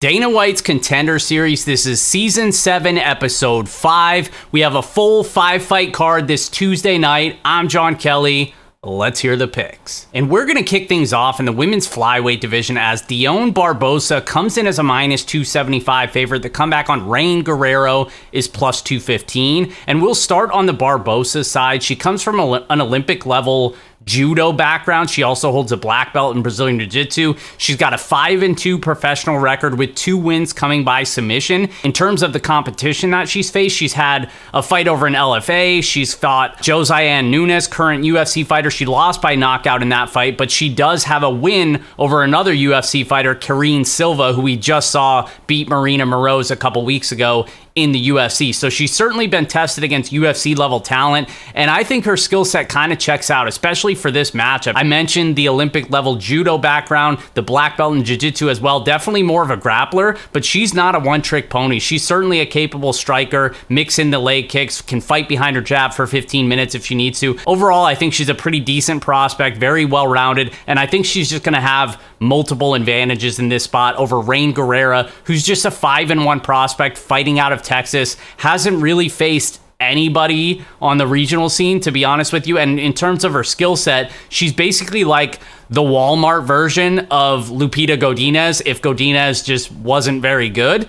Dana White's Contender Series. This is Season 7, Episode 5. We have a full 5-fight card this Tuesday night. I'm John Kelly. Let's hear the picks. And we're going to kick things off in the women's flyweight division as Dione Barbosa comes in as a minus 275 favorite. The comeback on Rainn Guerrero is plus 215. And we'll start on the Barbosa side. She comes from an Olympic level judo background. She also holds a black belt in Brazilian Jiu-Jitsu. She's got a 5-2 professional record with 2 wins coming by submission. In terms of the competition that she's faced, she's had a fight over an LFA. She's fought Josiane Nunes, current UFC fighter. She lost by knockout in that fight, but she does have a win over another UFC fighter, Silva, who we just saw beat Marina Moroz a couple weeks ago in the UFC. So she's certainly been tested against UFC level talent, and I think her skill set kind of checks out, especially for this matchup. I mentioned the Olympic level judo background, the black belt in jiu-jitsu as well. Definitely more of a grappler, but she's not a one-trick pony. She's certainly a capable striker, mix in the leg kicks, can fight behind her jab for 15 minutes if she needs to. Overall, I think she's a pretty decent prospect, very well-rounded, and I think she's just going to have multiple advantages in this spot over Rainn Guerrero, who's just a 5-1 prospect fighting out of Texas, hasn't really faced anybody on the regional scene, to be honest with you. And in terms of her skill set, she's basically like the Walmart version of Lupita Godinez if Godinez just wasn't very good,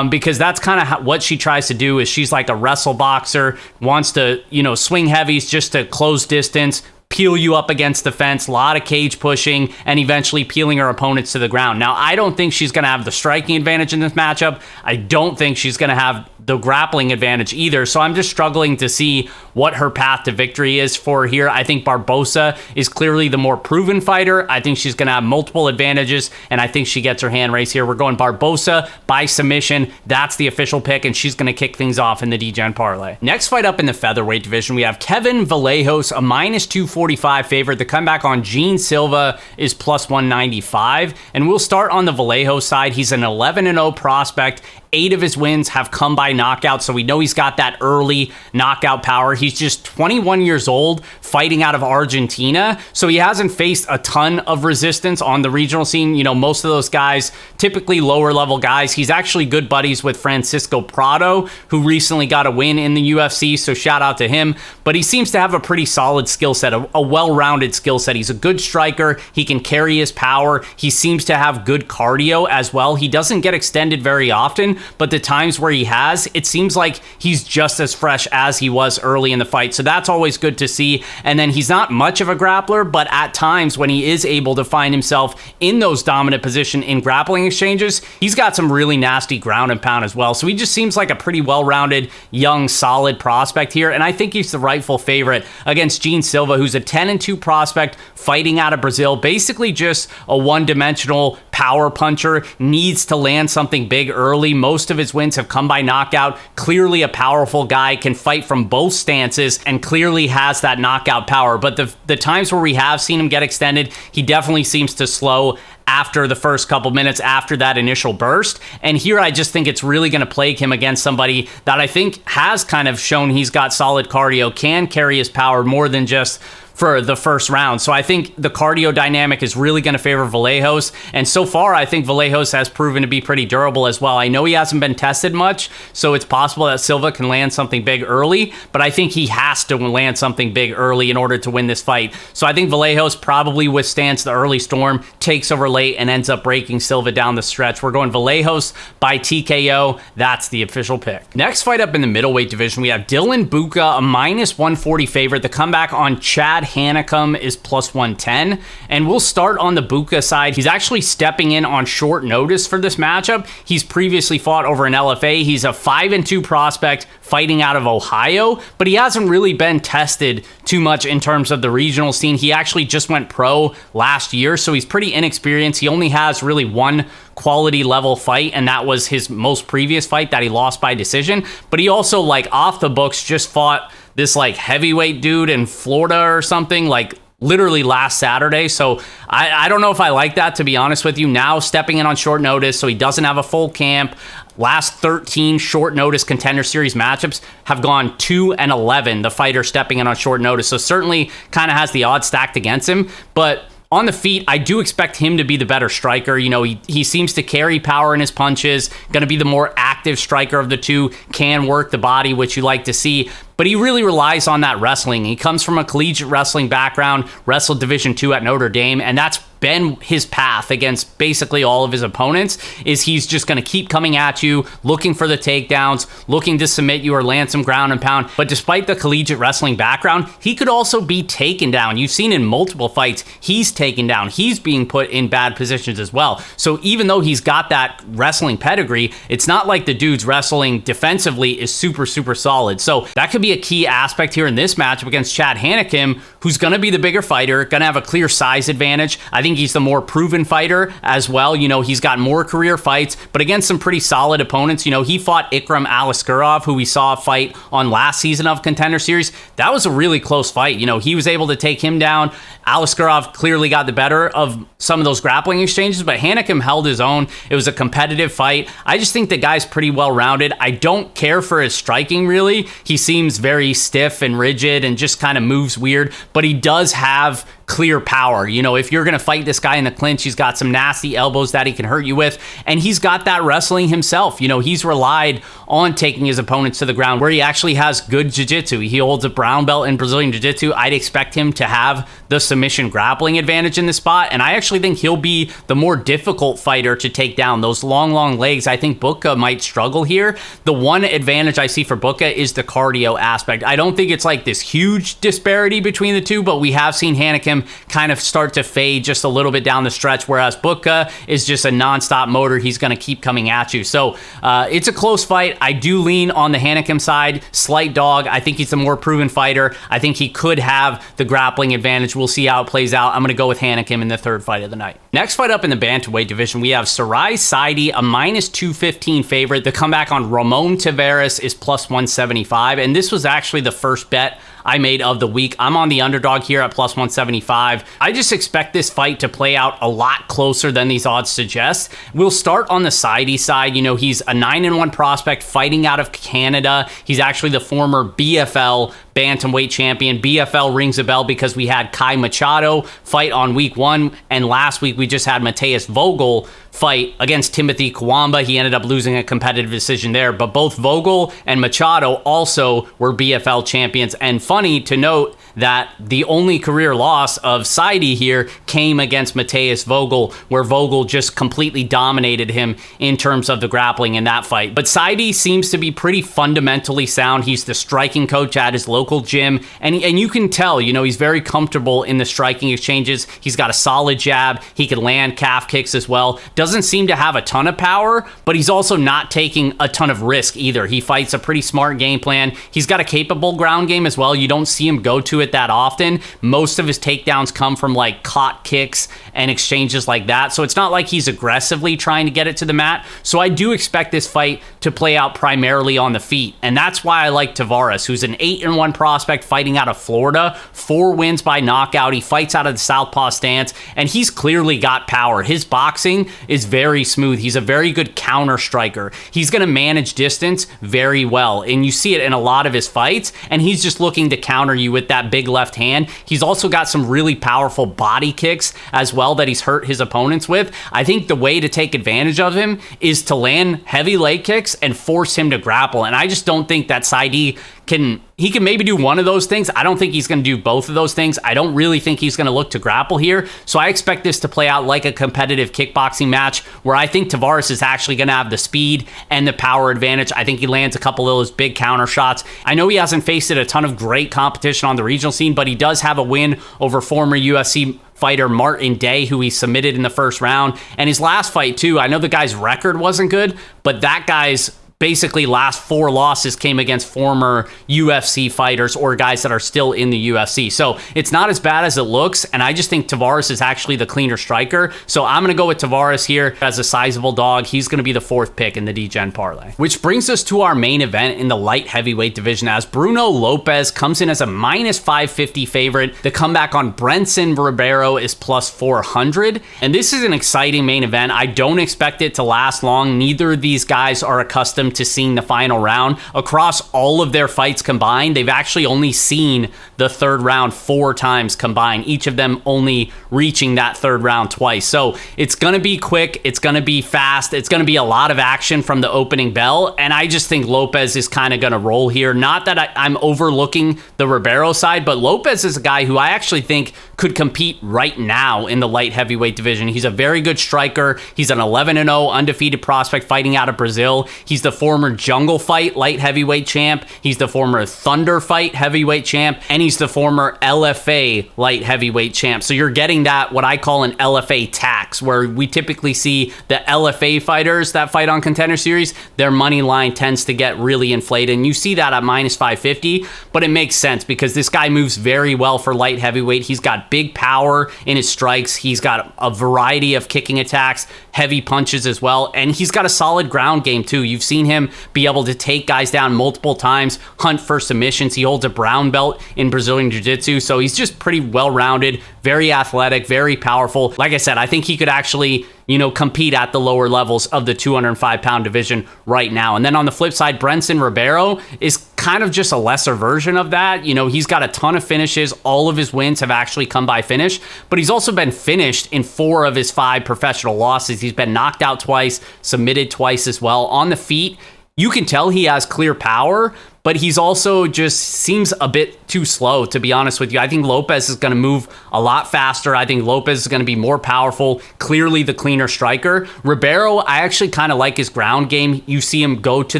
because that's kind of what she tries to do. Is she's like a wrestle boxer, wants to, swing heavies just to close distance, peel you up against the fence, a lot of cage pushing, and eventually peeling her opponents to the ground. Now, I don't think she's going to have the striking advantage in this matchup. I don't think she's going to have the grappling advantage either. So I'm just struggling to see what her path to victory is for here. I think Barbosa is clearly the more proven fighter. I think she's going to have multiple advantages, and I think she gets her hand raised here. We're going Barbosa by submission. That's the official pick, and she's going to kick things off in the DGen parlay. Next fight up in the featherweight division, we have Kevin Vallejos, a minus 245 favorite. The comeback on Silva is plus 195, and we'll start on the Vallejos side. He's an 11-0 prospect. 8 of his wins have come by knockout, so we know he's got that early knockout power. He's just 21 years old, fighting out of Argentina, so he hasn't faced a ton of resistance on the regional scene. Most of those guys, typically lower level guys. He's actually good buddies with Francisco Prado, who recently got a win in the UFC, so shout out to him. But he seems to have a pretty solid skill set, a well-rounded skill set. He's a good striker. He can carry his power. He seems to have good cardio as well. He doesn't get extended very often, but the times where he has, it seems like he's just as fresh as he was early in the fight. So that's always good to see. And then he's not much of a grappler, but at times when he is able to find himself in those dominant position in grappling exchanges, he's got some really nasty ground and pound as well. So he just seems like a pretty well-rounded, young, solid prospect here. And I think he's the rightful favorite against Silva, who's a 10-2 prospect fighting out of Brazil. Basically just a one-dimensional power puncher, needs to land something big early. Most of his wins have come by knockout. Clearly a powerful guy, can fight from both stances, and clearly has that knockout power. But the times where we have seen him get extended, he definitely seems to slow after the first couple minutes after that initial burst. And here I just think it's really going to plague him against somebody that I think has kind of shown he's got solid cardio, can carry his power more than just for the first round. So I think the cardio dynamic is really going to favor Vallejos. And so far, I think Vallejos has proven to be pretty durable as well. I know he hasn't been tested much, so it's possible that Silva can land something big early, but I think he has to land something big early in order to win this fight. So I think Vallejos probably withstands the early storm, takes over late, and ends up breaking Silva down the stretch. We're going Vallejos by TKO. That's the official pick. Next fight up in the middleweight division, we have Dylan Budka, a minus 140 favorite. The comeback on Chad Hanekom is plus 110, and we'll start on the Budka side. He's actually stepping in on short notice for this matchup. He's previously fought over an LFA. He's a 5-2 prospect fighting out of Ohio, but he hasn't really been tested too much in terms of the regional scene. He actually just went pro last year, so he's pretty inexperienced. He only has really one quality level fight, and that was his most previous fight that he lost by decision. But he also, off the books, just fought this heavyweight dude in Florida or something, literally last Saturday. So I don't know if I like that, to be honest with you. Now stepping in on short notice, so he doesn't have a full camp. Last 13 short notice Contender Series matchups have gone 2-11, the fighter stepping in on short notice. So certainly kind of has the odds stacked against him. But On the feet, I do expect him to be the better striker. You know, he seems to carry power in his punches, going to be the more active striker of the two, can work the body, which you like to see. But he really relies on that wrestling. He comes from a collegiate wrestling background, wrestled Division II at Notre Dame, and that's been his path against basically all of his opponents, is he's just going to keep coming at you, looking for the takedowns, looking to submit you or land some ground and pound. But despite the collegiate wrestling background, he could also be taken down. You've seen in multiple fights, he's taken down. He's being put in bad positions as well. So even though he's got that wrestling pedigree, it's not like the dude's wrestling defensively is super, super solid. So that could be a key aspect here in this matchup against Chad Hanekom, who's going to be the bigger fighter, going to have a clear size advantage. I think he's the more proven fighter as well. You know, he's got more career fights, but against some pretty solid opponents. You know, he fought Ikram Aliskerov, who we saw fight on last season of Contender Series. That was a really close fight. You know, he was able to take him down. Aliskerov clearly got the better of some of those grappling exchanges, but Hanekom held his own. It was a competitive fight. I just think the guy's pretty well-rounded. I don't care for his striking, really. He seems very stiff and rigid and just kind of moves weird, but he does have clear power. You know, if you're going to fight this guy in the clinch, he's got some nasty elbows that he can hurt you with, and he's got that wrestling himself. You know, he's relied on taking his opponents to the ground where he actually has good jiu-jitsu. He holds a brown belt in Brazilian jiu-jitsu. I'd expect him to have the submission grappling advantage in this spot, and I actually think he'll be the more difficult fighter to take down. Those long legs, I think Budka might struggle here. The one advantage I see for Budka is the cardio aspect. I don't think it's like this huge disparity between the two, but we have seen Hanekom kind of start to fade just a little bit down the stretch, whereas Budka is just a nonstop motor. He's going to keep coming at you. So it's a close fight. I do lean on the Hanekom side. Slight dog. I think he's the more proven fighter. I think he could have the grappling advantage. We'll see how it plays out. I'm going to go with Hanekom in the third fight of the night. Next fight up in the bantamweight division, we have Serhiy Sidey, a -215 favorite. The comeback on Ramon Taveras is +175, and this was actually the first bet I made of the week. I'm on the underdog here at +175. I just expect this fight to play out a lot closer than these odds suggest. We'll start on the Sidey side. You know, he's a 9-1 prospect fighting out of Canada. He's actually the former BFL bantamweight champion. BFL rings a bell because we had Kai Machado fight on week 1, and last week we just had Mateus Vogel fight against Timothy Kawamba. He ended up losing a competitive decision there, but both Vogel and Machado also were BFL champions. And funny to note that the only career loss of Sidey here came against Mateus Vogel, where Vogel just completely dominated him in terms of the grappling in that fight. But Sidey seems to be pretty fundamentally sound. He's the striking coach at his local gym, and you can tell, you know, he's very comfortable in the striking exchanges. He's got a solid jab. He can land calf kicks as well. Doesn't seem to have a ton of power, but he's also not taking a ton of risk either. He fights a pretty smart game plan. He's got a capable ground game as well. You don't see him go to it that often. Most of his takedowns come from like caught kicks and exchanges like that. So it's not like he's aggressively trying to get it to the mat. So I do expect this fight to play out primarily on the feet. And that's why I like Taveras, who's an 8-1 prospect fighting out of Florida, 4 wins by knockout. He fights out of the southpaw stance, and he's clearly got power. His boxing is very smooth. He's a very good counter striker. He's going to manage distance very well, and you see it in a lot of his fights, and he's just looking to counter you with that big left hand. He's also got some really powerful body kicks as well that he's hurt his opponents with. I think the way to take advantage of him is to land heavy leg kicks and force him to grapple, and I just don't think that Sidey can maybe do one of those things. I don't think he's going to do both of those things. I don't really think he's going to look to grapple here. So I expect this to play out like a competitive kickboxing match where I think Taveras is actually going to have the speed and the power advantage. I think he lands a couple of those big counter shots. I know he hasn't faced a ton of great competition on the regional scene, but he does have a win over former UFC fighter Martin Day, who he submitted in the first round. And his last fight too, I know the guy's record wasn't good, but that guy's basically last 4 losses came against former UFC fighters or guys that are still in the UFC. So it's not as bad as it looks, and I just think Taveras is actually the cleaner striker. So I'm going to go with Taveras here as a sizable dog. He's going to be the 4th pick in the DGen parlay. Which brings us to our main event in the light heavyweight division, as Bruno Lopes comes in as a -550 favorite. The comeback on Brendson Ribeiro is +400, and this is an exciting main event. I don't expect it to last long. Neither of these guys are accustomed him to seeing the final round. Across all of their fights combined, they've actually only seen the third round 4 times combined, each of them only reaching that third round twice. So it's going to be quick, it's going to be fast, it's going to be a lot of action from the opening bell, and I just think Lopes is kind of going to roll here. Not that I'm overlooking the Ribeiro side, but Lopes is a guy who I actually think could compete right now in the light heavyweight division. He's a very good striker. He's an 11-0 undefeated prospect fighting out of Brazil. He's the former Jungle Fight light heavyweight champ. He's the former Thunder Fight heavyweight champ, and he's the former LFA light heavyweight champ. So you're getting that, what I call an LFA tax, where we typically see the LFA fighters that fight on Contender Series, their money line tends to get really inflated, and you see that at minus 550, but it makes sense because this guy moves very well for light heavyweight. He's got big power in his strikes. He's got a variety of kicking attacks, heavy punches as well, and he's got a solid ground game too. You've seen him be able to take guys down multiple times, hunt for submissions. He holds a brown belt in Brazilian Jiu-Jitsu, so he's just pretty well-rounded, very athletic, very powerful. Like I said, I think he could actually, compete at the lower levels of the 205-pound division right now. And then on the flip side, Brendson Ribeiro is kind of just a lesser version of that. He's got a ton of finishes. All of his wins have actually come by finish, but he's also been finished in 4 of his 5 professional losses. He's been knocked out twice, submitted twice as well. On the feet, you can tell he has clear power, but he's also just seems a bit too slow, to be honest with you. I think Lopes is going to move a lot faster. I think Lopes is going to be more powerful, clearly the cleaner striker. Ribeiro, I actually kind of like his ground game. You see him go to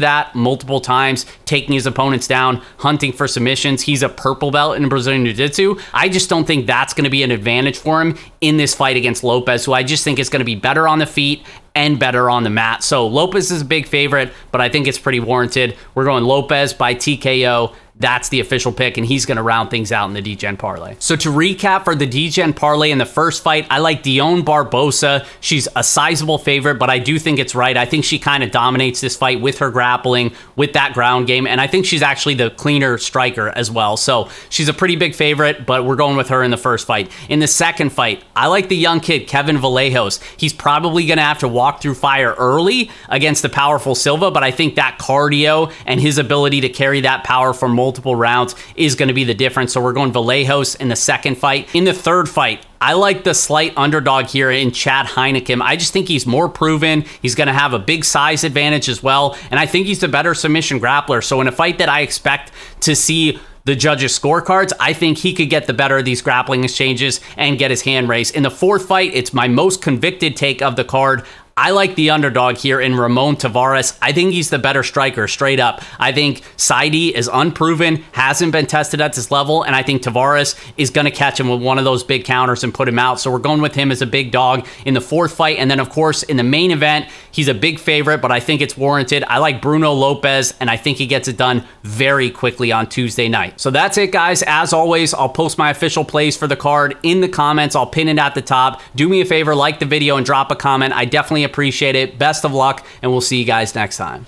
that multiple times, taking his opponents down, hunting for submissions. He's a purple belt in Brazilian Jiu-Jitsu. I just don't think that's going to be an advantage for him in this fight against Lopes, who I just think is going to be better on the feet and better on the mat. So Lopes is a big favorite, but I think it's pretty warranted. We're going Lopes by TKO. That's the official pick, and he's going to round things out in the DGen parlay. So to recap for the DGen parlay in the first fight, I like Dione Barbosa. She's a sizable favorite, but I do think it's right. I think she kind of dominates this fight with her grappling, with that ground game, and I think she's actually the cleaner striker as well. So she's a pretty big favorite, but we're going with her in the first fight. In the second fight, I like the young kid, Kevin Vallejos. He's probably going to have to walk through fire early against the powerful Silva, but I think that cardio and his ability to carry that power for multiple rounds is going to be the difference. So we're going Vallejos in the second fight. In the third fight, I like the slight underdog here in Chad Hanekom. I just think he's more proven. He's going to have a big size advantage as well, and I think he's the better submission grappler. So in a fight that I expect to see the judges' scorecards, I think he could get the better of these grappling exchanges and get his hand raised. In the fourth fight, it's my most convicted take of the card. I like the underdog here in Ramon Taveras. I think he's the better striker, straight up. I think Sidey is unproven, hasn't been tested at this level, and I think Taveras is going to catch him with one of those big counters and put him out. So we're going with him as a big dog in the fourth fight. And then, of course, in the main event, he's a big favorite, but I think it's warranted. I like Bruno Lopes, and I think he gets it done very quickly on Tuesday night. So that's it, guys. As always, I'll post my official plays for the card in the comments. I'll pin it at the top. Do me a favor, like the video and drop a comment. I definitely appreciate it. Best of luck, and we'll see you guys next time.